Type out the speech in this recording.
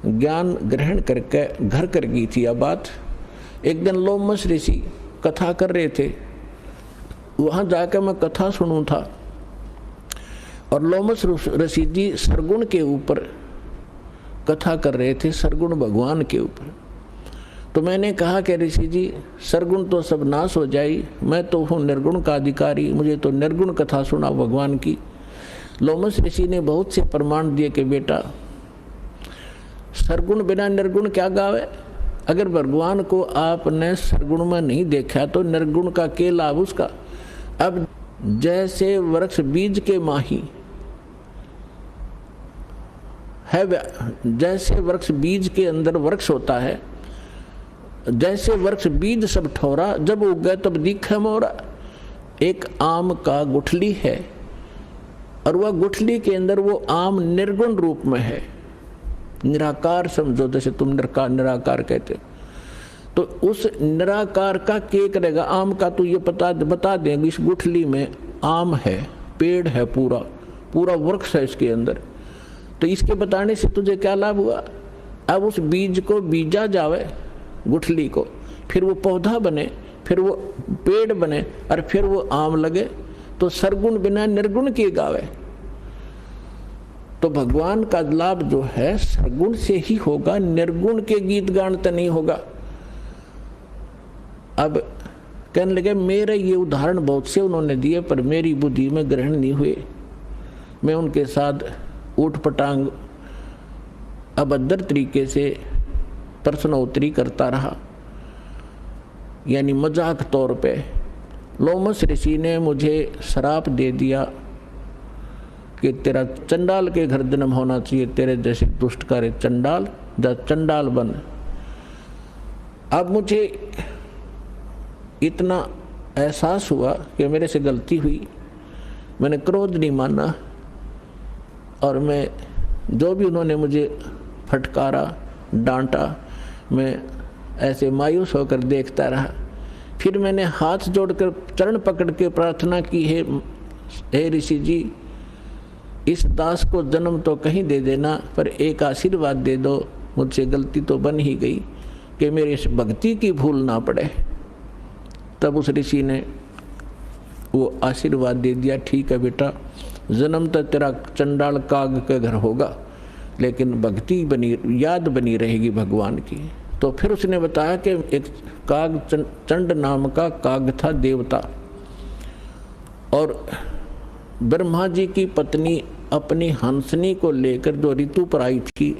ज्ञान ग्रहण करके घर कर गई थी। यह बात एक दिन लोमस ऋषि कथा कर रहे थे, वहाँ जाकर मैं कथा सुनूं था और लोमस ऋषि जी सरगुण के ऊपर कथा कर रहे थे, सरगुण भगवान के ऊपर। तो मैंने कहा कि ऋषि जी सरगुण तो सब नाश हो जाए, मैं तो हूँ निर्गुण का अधिकारी, मुझे तो निर्गुण कथा सुना भगवान की। लोमस ऋषि ने बहुत से प्रमाण दिए कि बेटा सरगुण बिना निर्गुण क्या गावे। अगर भगवान को आपने सरगुण में नहीं देखा तो निर्गुण का क्या लाभ उसका। अब जैसे वृक्ष बीज के माही है, जैसे वृक्ष बीज के अंदर वृक्ष होता है, जैसे वृक्ष बीज सब ठोरा, जब उग गए तब दिखे मोरा। एक आम का गुठली है और वह गुठली के अंदर वो आम निर्गुण रूप में है, निराकार समझो, जैसे तुम निराकार कहते हो। तो उस निराकार का क्या करेगा, आम का तो ये बता देंगे इस गुठली में आम है, पेड़ है, पूरा पूरा वृक्ष है इसके अंदर। तो इसके बताने से तुझे क्या लाभ हुआ। अब उस बीज को बीजा जावे गुठली को, फिर वो पौधा बने, फिर वो पेड़ बने और फिर वो आम लगे। तो सरगुण बिना निर्गुण किए गावे। तो भगवान का लाभ जो है सरगुण से ही होगा, निर्गुण के गीत गान तो नहीं होगा। अब कहने लगे मेरे ये उदाहरण बहुत से उन्होंने दिए पर मेरी बुद्धि में ग्रहण नहीं हुए। मैं उनके साथ ऊट पटांग अभद्र तरीके से प्रश्नोत्तरी करता रहा, यानी मजाक तौर पे। लोमस ऋषि ने मुझे श्राप दे दिया कि तेरा चंडाल के घर जन्म होना चाहिए, तेरे जैसे दुष्ट कार्य चंडाल, चंडाल बन। अब मुझे इतना एहसास हुआ कि मेरे से गलती हुई, मैंने क्रोध नहीं माना और मैं जो भी उन्होंने मुझे फटकारा डांटा, मैं ऐसे मायूस होकर देखता रहा। फिर मैंने हाथ जोड़कर चरण पकड़ के प्रार्थना की, हे ऋषि जी, इस दास को जन्म तो कहीं दे देना पर एक आशीर्वाद दे दो, मुझसे गलती तो बन ही गई कि मेरी इस भक्ति की भूल ना पड़े। तब उस ऋषि ने वो आशीर्वाद दे दिया, ठीक है बेटा, जन्म तो तेरा चंडाल काग के घर होगा लेकिन भक्ति बनी, याद बनी रहेगी भगवान की। तो फिर उसने बताया कि एक काग चंड नाम का काग था देवता, और ब्रह्मा जी की पत्नी अपनी हंसनी को लेकर जो ऋतु पर आई थी